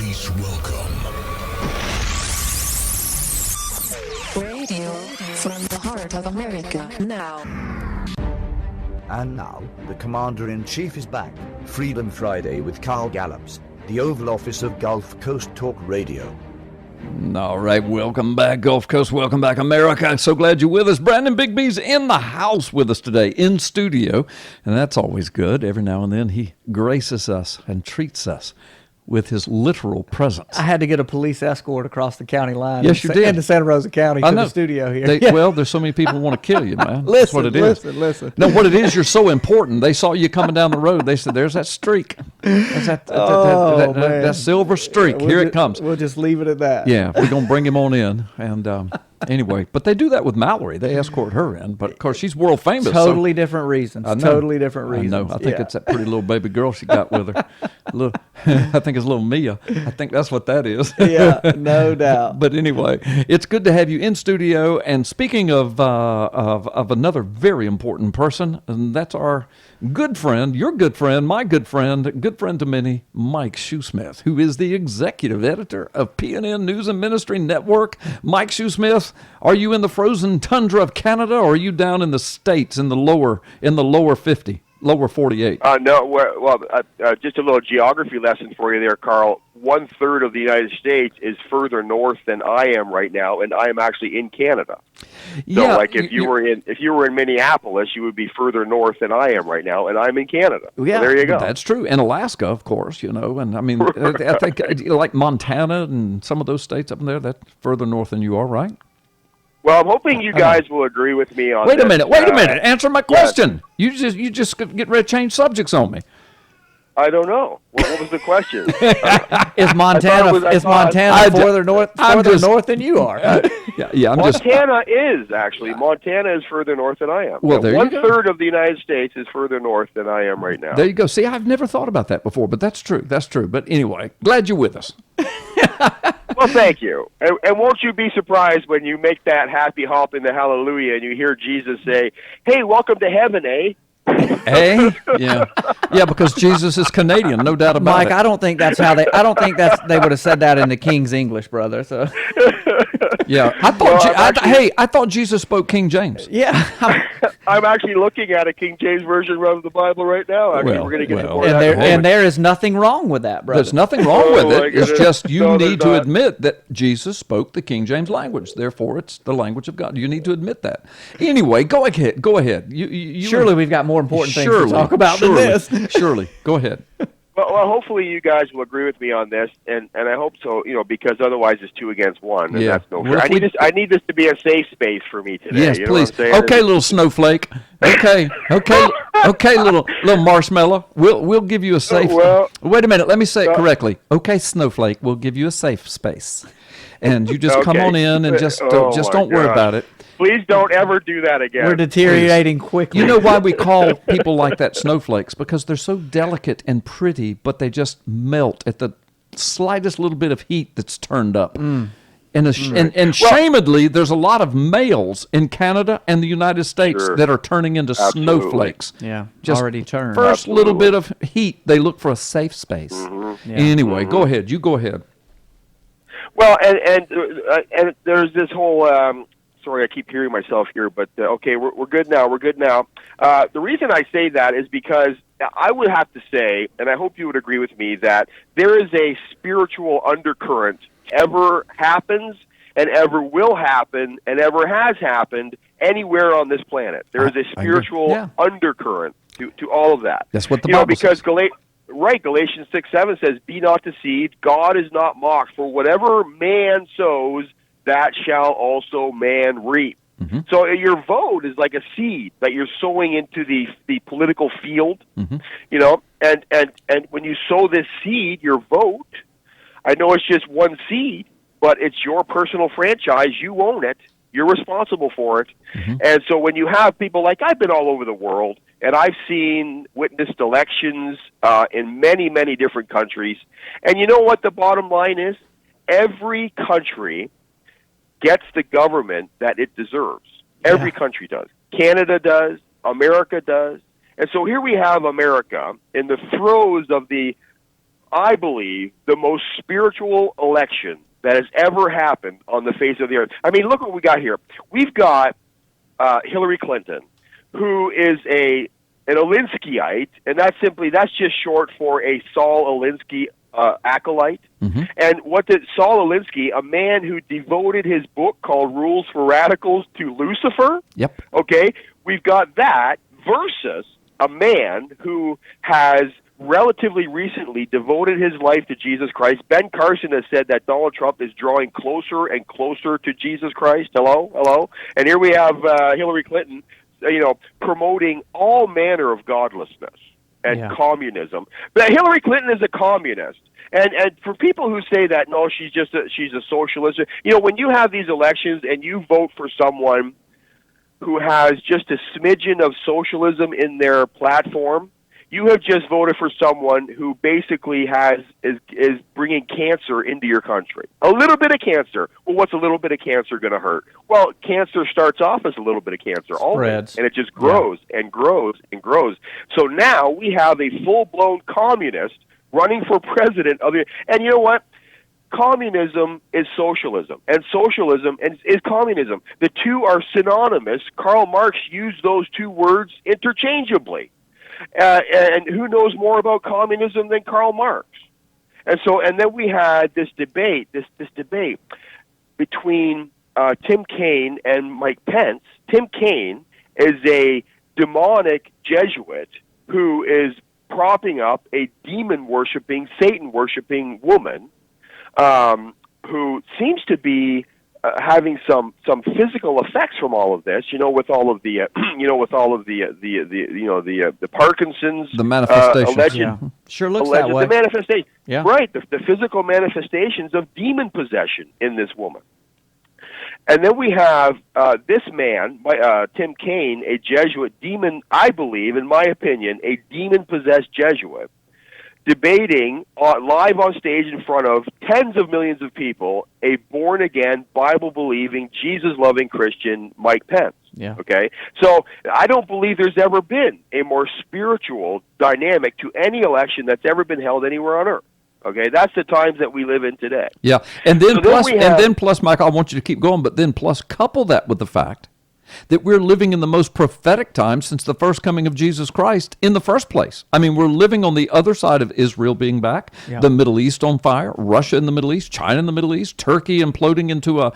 Please welcome. Radio from the heart of America now. And now, the Commander-in-Chief is back. Freedom Friday with Carl Gallups, the Oval Office of Gulf Coast Talk Radio. All right, welcome back, Gulf Coast. Welcome back, America. I'm so glad you're with us. Brandon Bigby's in the house with us today, in studio, and that's always good. Every now and then he graces us and treats us with his literal presence. I had to get a police escort across the county line. Yes, you did. Into Santa Rosa County to the studio here. Well, there's so many people who want to kill you, man. Listen, that's what it is. Listen. No, what it is, you're so important. They saw you coming down the road. They said, there's that streak. That's that silver streak. Here it comes. We'll just leave it at that. Yeah, we're going to bring him on in. And anyway, but they do that with Mallory. They escort her in. But, of course, she's world famous. Totally different reasons. Totally different reasons. I know. I think it's that pretty little baby girl she got with her. I think it's little Mia. I think that's what that is. Yeah, no doubt. But anyway, it's good to have you in studio. And speaking of another very important person, and that's our good friend, your good friend, my good friend to many, Mike Shoesmith, who is the executive editor of PNN News and Ministry Network. Mike Shoesmith, are you in the frozen tundra of Canada, or are you down in the States in the lower 50? Lower 48. No, just a little geography lesson for you there, Carl. 1/3 of the United States is further north than I am right now, and I am actually in Canada. So, if you were in Minneapolis, you would be further north than I am right now, and I'm in Canada. Yeah, so there you go. That's true. And Alaska, of course, and I mean, I think like Montana and some of those states up in there, that's further north than you are, right? Well, I'm hoping you guys will agree with me on Wait a this. minute. Answer my question. You just get ready to change subjects on me. I don't know. What was the question? Is Montana further north than you are? Montana is further north than I am. Well, there you go. 1/3 of the United States is further north than I am right now. There you go. See, I've never thought about that before, but that's true. That's true. But anyway, glad you're with us. Well, thank you. And won't you be surprised when you make that happy hop into hallelujah and you hear Jesus say, "Hey, welcome to heaven, eh?" Hey, yeah, because Jesus is Canadian, no doubt about Mike, it. I don't think that's how they. I don't think they would have said that in the King's English, brother. So, yeah, I thought Jesus spoke King James. Yeah, I'm actually looking at a King James version of the Bible right now. Actually, we're going to get to more of that. And there is nothing wrong with that, brother. There's nothing wrong with it. It's just you need to admit that Jesus spoke the King James language. Therefore, it's the language of God. You need to admit that. Anyway, go ahead. You surely we've got more important things to talk about than this. Surely. Go ahead. Well, hopefully you guys will agree with me on this, and I hope so, because otherwise it's 2 against 1, and that's no fair. I need this to be a safe space for me today. Yes, you know please. What I'm saying? Okay, little snowflake. Okay, little marshmallow. We'll give you a safe. Wait a minute. Let me say it correctly. Okay, snowflake. We'll give you a safe space, and you just come on in and just don't worry about it. Please don't ever do that again. We're deteriorating quickly. You know why we call people like that snowflakes? Because they're so delicate and pretty, but they just melt at the slightest little bit of heat that's turned up. And shamedly, there's a lot of males in Canada and the United States that are turning into snowflakes. Yeah, just already turned. First little bit of heat, they look for a safe space. Mm-hmm. Yeah. Anyway, go ahead. You go ahead. Well, and there's this whole... sorry, I keep hearing myself here, but okay, we're good now. We're good now. The reason I say that is because I would have to say, and I hope you would agree with me, that there is a spiritual undercurrent ever happens and ever will happen and ever has happened anywhere on this planet. There is a spiritual undercurrent to all of that. That's what the Bible says. Galatians 6:7 says, "Be not deceived, God is not mocked, for whatever man sows, that shall also man reap." Mm-hmm. So your vote is like a seed that you're sowing into the political field, and when you sow this seed, your vote, I know it's just one seed, but it's your personal franchise. You own it. You're responsible for it. Mm-hmm. And so when you have people like, I've been all over the world, and I've witnessed elections in many, many different countries, and you know what the bottom line is? Every country gets the government that it deserves. Every country does. Canada does. America does. And so here we have America in the throes of the I believe, the most spiritual election that has ever happened on the face of the earth. I mean, look what we got here. We've got Hillary Clinton, who is an Alinskyite, and that's just short for a Saul Alinsky acolyte. Mm-hmm. And what did Saul Alinsky, a man who devoted his book called Rules for Radicals to Lucifer? Yep. Okay, we've got that versus a man who has relatively recently devoted his life to Jesus Christ. Ben Carson has said that Donald Trump is drawing closer and closer to Jesus Christ. Hello? And here we have Hillary Clinton, promoting all manner of godlessness and communism. But Hillary Clinton is a communist. And for people who say that, no, she's a socialist, when you have these elections and you vote for someone who has just a smidgen of socialism in their platform, you have just voted for someone who basically is bringing cancer into your country. A little bit of cancer. Well, what's a little bit of cancer going to hurt? Well, cancer starts off as a little bit of cancer, always, and it just grows and grows and grows. So now we have a full-blown communist running for president of the. And you know what? Communism is socialism, and socialism is communism. The two are synonymous. Karl Marx used those two words interchangeably. And who knows more about communism than Karl Marx? And then we had this debate between Tim Kaine and Mike Pence. Tim Kaine is a demonic Jesuit who is propping up a demon-worshipping, Satan-worshipping woman who seems to be having some physical effects from all of this, with all of the the Parkinson's, the manifestations, alleged, sure looks that way. The manifestation, right? The physical manifestations of demon possession in this woman. And then we have this man, Tim Kaine, a Jesuit demon, I believe, in my opinion, a demon-possessed Jesuit, debating live on stage in front of tens of millions of people, a born-again, Bible-believing, Jesus-loving Christian, Mike Pence. Yeah. Okay? So I don't believe there's ever been a more spiritual dynamic to any election that's ever been held anywhere on earth. Okay? That's the times that we live in today. Yeah. And then plus, Michael, I want you to keep going, but then plus couple that with the fact that we're living in the most prophetic time since the first coming of Jesus Christ in the first place. I mean, we're living on the other side of Israel being back, the Middle East on fire, Russia in the Middle East, China in the Middle East, Turkey imploding into a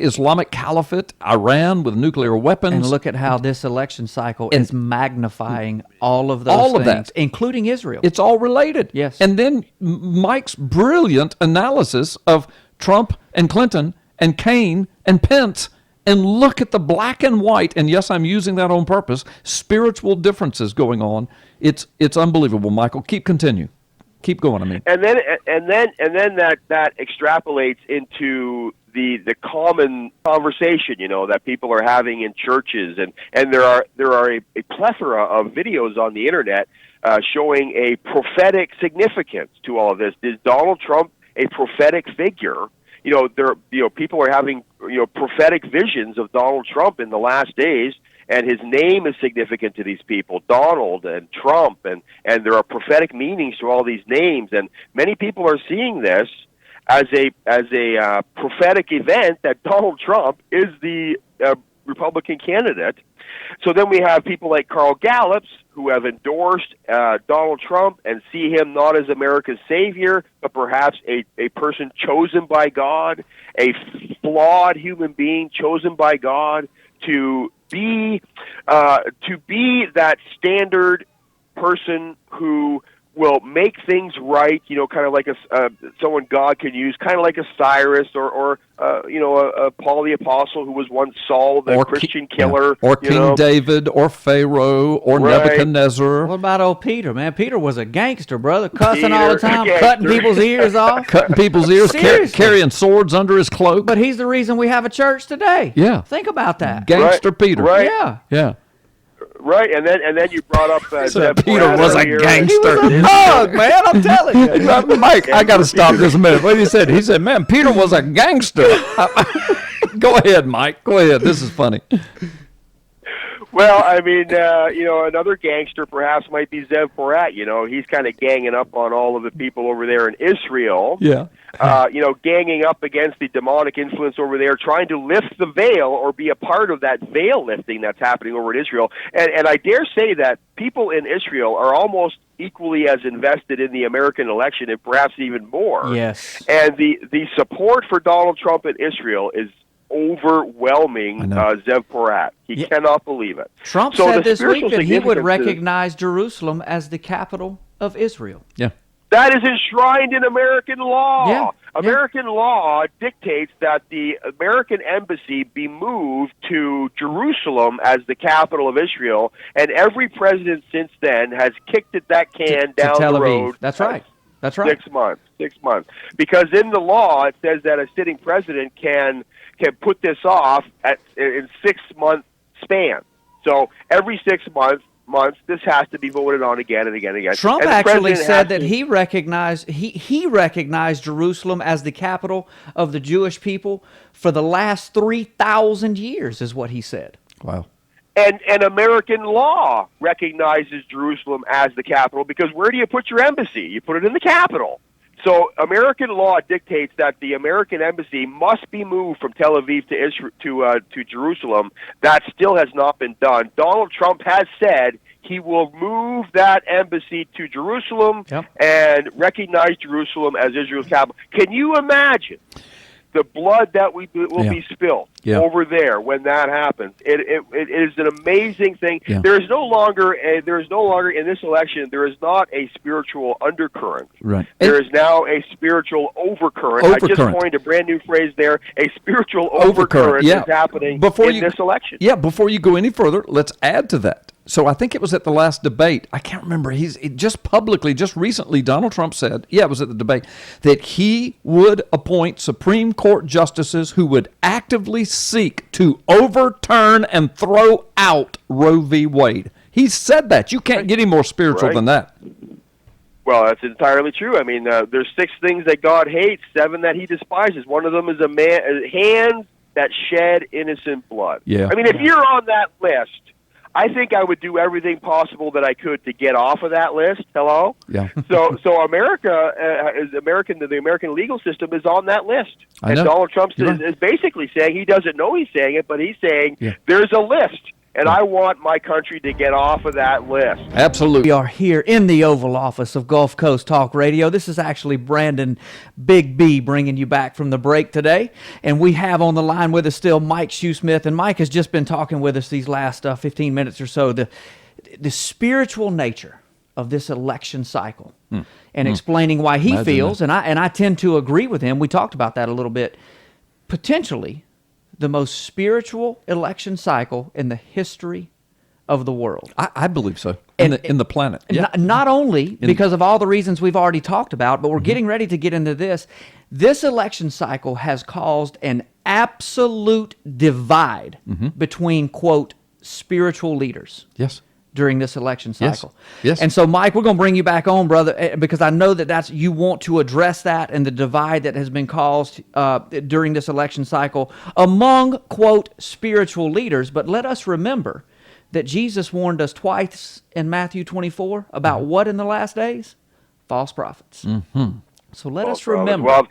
Islamic caliphate, Iran with nuclear weapons. And look at how this election cycle is magnifying all of those things, that, including Israel. It's all related. Yes. And then Mike's brilliant analysis of Trump and Clinton and Kaine and Pence. And look at the black and white, and yes, I'm using that on purpose, spiritual differences going on. It's unbelievable, Michael. Keep going. I mean, and then that extrapolates into the common conversation, that people are having in churches, and there are a plethora of videos on the internet showing a prophetic significance to all of this. Is Donald Trump a prophetic figure? People are having prophetic visions of Donald Trump in the last days, and his name is significant to these people, Donald and Trump, and there are prophetic meanings to all these names, and many people are seeing this as a prophetic event that Donald Trump is the Republican candidate. So then we have people like Carl Gallups who have endorsed Donald Trump and see him not as America's savior, but perhaps a person chosen by God, a flawed human being chosen by God to be that standard person who will make things right, kind of like someone God can use, kind of like a Cyrus or a Paul the Apostle who was once Saul, the Christian killer. Or King David, or Pharaoh, or Nebuchadnezzar. What about old Peter, man? Peter was a gangster, brother, cussing all the time, cutting people's ears off. Cutting people's ears, carrying swords under his cloak. But he's the reason we have a church today. Yeah. Think about that. Gangster Peter. Right. Yeah. Right, and then you brought up Peter was a gangster. Oh, man, I'm telling you. Mike, I got to stop this a minute. What he said? He said, man, Peter was a gangster. Go ahead, Mike. Go ahead. This is funny. Well, I mean, another gangster perhaps might be Zev Porat. He's kind of ganging up on all of the people over there in Israel. Yeah. Ganging up against the demonic influence over there, trying to lift the veil or be a part of that veil lifting that's happening over in Israel. And I dare say that people in Israel are almost equally as invested in the American election, and perhaps even more. Yes. And the support for Donald Trump in Israel is overwhelming. Zev Porat. He cannot believe it. Trump said this week that he would recognize Jerusalem as the capital of Israel. Yeah. That is enshrined in American law. Yeah. American law dictates that the American embassy be moved to Jerusalem as the capital of Israel, and every president since then has kicked that can down to Tel the Aviv. road. That's right. That's right. 6 months. 6 months. Because in the law, it says that a sitting president can put this off in 6 month span. So every 6 months, this has to be voted on again and again and again. Trump and actually said that he recognized Jerusalem as the capital of the Jewish people for the last 3,000 years, is what he said. Wow. And American law recognizes Jerusalem as the capital, because where do you put your embassy? You put it in the capital. So American law dictates that the American embassy must be moved from Tel Aviv to Jerusalem. That still has not been done. Donald Trump has said he will move that embassy to Jerusalem and recognize Jerusalem as Israel's capital. Can you imagine the blood that will be spilled over there when that happens? It is an amazing thing. Yeah. There is no longer in this election. There is not a spiritual undercurrent. Right. There is now a spiritual overcurrent. I just coined a brand new phrase there. A spiritual overcurrent is happening in this election. Yeah. Before you go any further, let's add to that. So I think it was at the last debate. I can't remember. Just recently, Donald Trump said, it was at the debate, that he would appoint Supreme Court justices who would actively seek to overturn and throw out Roe v. Wade. He said that. You can't get any more spiritual than that. Well, that's entirely true. I mean, there's 6 things that God hates, 7 that he despises. One of them is hands that shed innocent blood. Yeah. I mean, if you're on that list, I think I would do everything possible that I could to get off of that list. Hello? Yeah. So America the American legal system is on that list. And Donald Trump is basically saying, he doesn't know he's saying it, but he's saying there's a list. And I want my country to get off of that list. Absolutely. We are here in the Oval Office of Gulf Coast Talk Radio. This is actually Brandon Big B bringing you back from the break today. And we have on the line with us still Mike Shoesmith. And Mike has just been talking with us these last 15 minutes or so. The spiritual nature of this election cycle and explaining why he feels, and I tend to agree with him. We talked about that a little bit. Potentially the most spiritual election cycle in the history of the world. I believe so. In the planet. Yeah. Not only because of all the reasons we've already talked about, but we're getting ready to get into this. This election cycle has caused an absolute divide between, quote, spiritual leaders. Yes. During this election cycle. Yes. And so, Mike, we're going to bring you back on, brother, because I know that you want to address that and the divide that has been caused during this election cycle among, quote, spiritual leaders. But let us remember that Jesus warned us twice in Matthew 24 about what in the last days? False prophets. So let us remember. Well,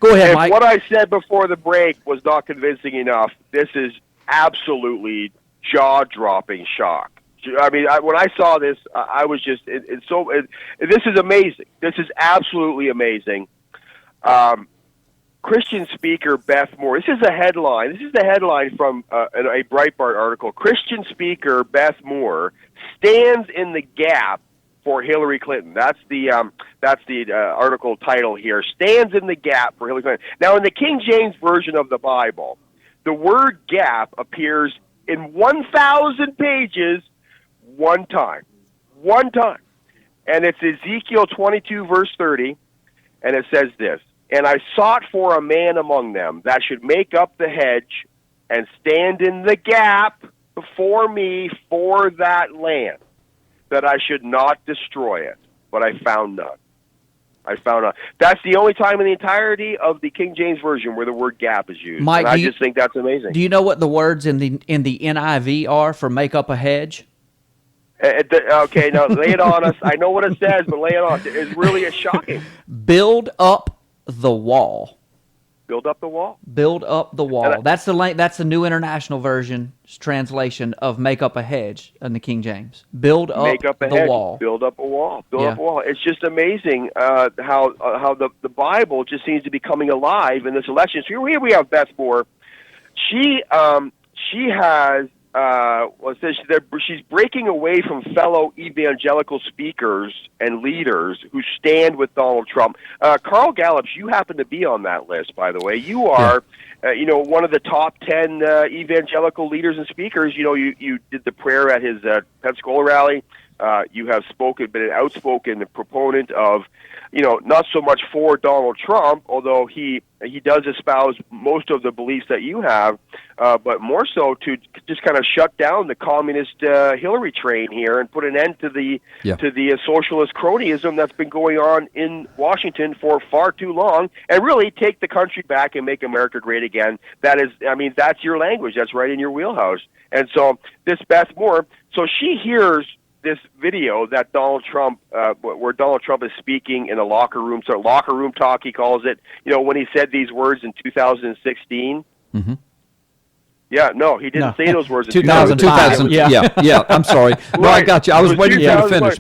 go ahead, Mike. What I said before the break was not convincing enough. This is absolutely jaw-dropping shock. I mean, when I saw this, I was just this is amazing. This is absolutely amazing. Christian speaker Beth Moore. This is a headline. This is the headline from a Breitbart article. Christian speaker Beth Moore stands in the gap for Hillary Clinton. That's the article title here. Stands in the gap for Hillary Clinton. Now, in the King James Version of the Bible, the word gap appears in 1,000 pages one time. And it's Ezekiel 22, verse 30, and it says this, "And I sought for a man among them that should make up the hedge and stand in the gap before me for that land, that I should not destroy it, but I found none." I found out. That's the only time in the entirety of the King James Version where the word gap is used. Mike, and I just think that's amazing. Do you know what the words in the NIV are for make up a hedge? Okay, now lay it on us. I know what it says, but lay it on us. It's really shocking. Build up the wall. Build up the wall. Build up the wall. That's the New International Version translation of make up a hedge in the King James. Build up, the hedge. wall. Build up a wall. Build up a wall. It's just amazing how the Bible just seems to be coming alive in this election. So here we have Beth Moore. She has she's breaking away from fellow evangelical speakers and leaders who stand with Donald Trump. Carl Gallups, you happen to be on that list, by the way. You are, one of the top 10 evangelical leaders and speakers. You did the prayer at his Pensacola rally. You have been an outspoken proponent of, not so much for Donald Trump, although he does espouse most of the beliefs that you have, but more so to just kind of shut down the communist Hillary train here and put an end to the socialist cronyism that's been going on in Washington for far too long, and really take the country back and make America great again. That's your language. That's right in your wheelhouse. And so this Beth Moore, so she hears this video that Donald Trump, where Donald Trump is speaking in a locker room, so locker room talk, he calls it, when he said these words in 2016. Mm-hmm. Yeah, no, he didn't say those words in 2005. Yeah, I'm sorry. No, Right. I got you. I was waiting for you to finish.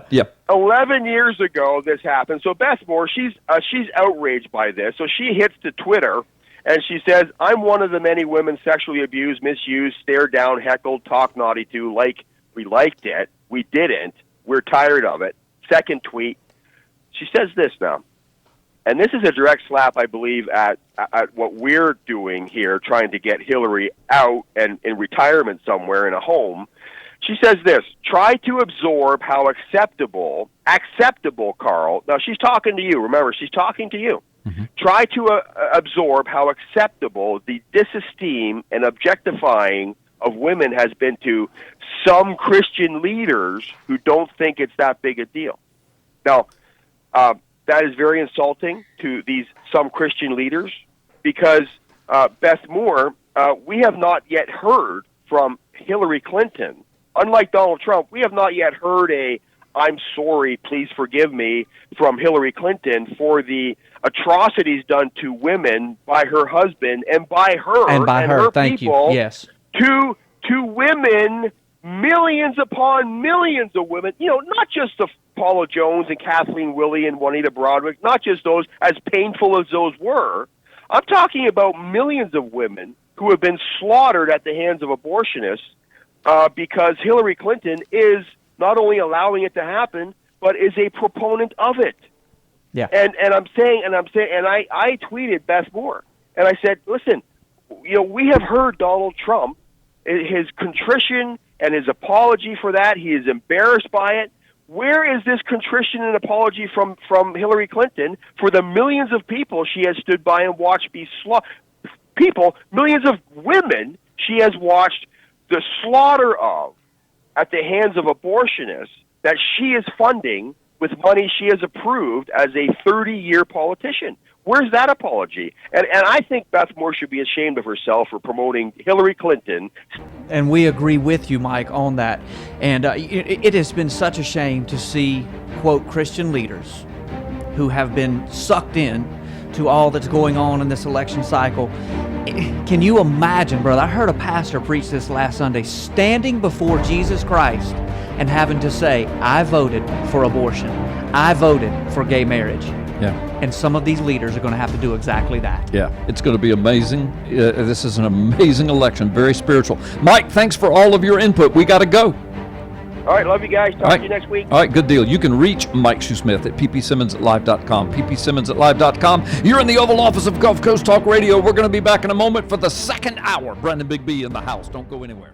Yeah. 11 years ago, this happened. So Beth Moore, she's outraged by this. So she hits to Twitter, and she says, "I'm one of the many women sexually abused, misused, stared down, heckled, talked naughty to. Like, we liked it. We didn't. We're tired of it." Second tweet, she says this now, and this is a direct slap, I believe, at what we're doing here, trying to get Hillary out and in retirement somewhere in a home. She says this: "Try to absorb how acceptable, Carl." Now, she's talking to you. Remember, she's talking to you. Mm-hmm. Try to absorb how acceptable the disesteem and objectifying of women has been to some Christian leaders who don't think it's that big a deal. Now, that is very insulting to these some Christian leaders because, Beth Moore, we have not yet heard from Hillary Clinton. Unlike Donald Trump, we have not yet heard a "I'm sorry, please forgive me" from Hillary Clinton for the atrocities done to women by her husband and by her and her thank people. You. Yes. To women, millions upon millions of women, not just the Paula Jones and Kathleen Willey and Juanita Broadwick, not just those, as painful as those were. I'm talking about millions of women who have been slaughtered at the hands of abortionists because Hillary Clinton is not only allowing it to happen, but is a proponent of it. Yeah. And I tweeted Beth Moore, and I said, listen, we have heard Donald Trump, his contrition and his apology for that. He is embarrassed by it. Where is this contrition and apology from Hillary Clinton for the millions of people she has stood by and watched be slaughtered? Millions of women she has watched the slaughter of at the hands of abortionists that she is funding with money she has approved as a 30-year politician. Where's that apology? And I think Beth Moore should be ashamed of herself for promoting Hillary Clinton. And we agree with you, Mike, on that. And it has been such a shame to see, quote, Christian leaders who have been sucked in to all that's going on in this election cycle. Can you imagine, brother? I heard a pastor preach this last Sunday, standing before Jesus Christ and having to say, "I voted for abortion. I voted for gay marriage." Yeah. And some of these leaders are going to have to do exactly that. Yeah, it's going to be amazing. This is an amazing election, very spiritual. Mike, thanks for all of your input. We got to go. All right, love you guys. Talk to you next week. All right, good deal. You can reach Mike Shoesmith at ppsimmons@live.com. ppsimmons@live.com. You're in the Oval Office of Gulf Coast Talk Radio. We're going to be back in a moment for the second hour. Brandon Big B in the house. Don't go anywhere.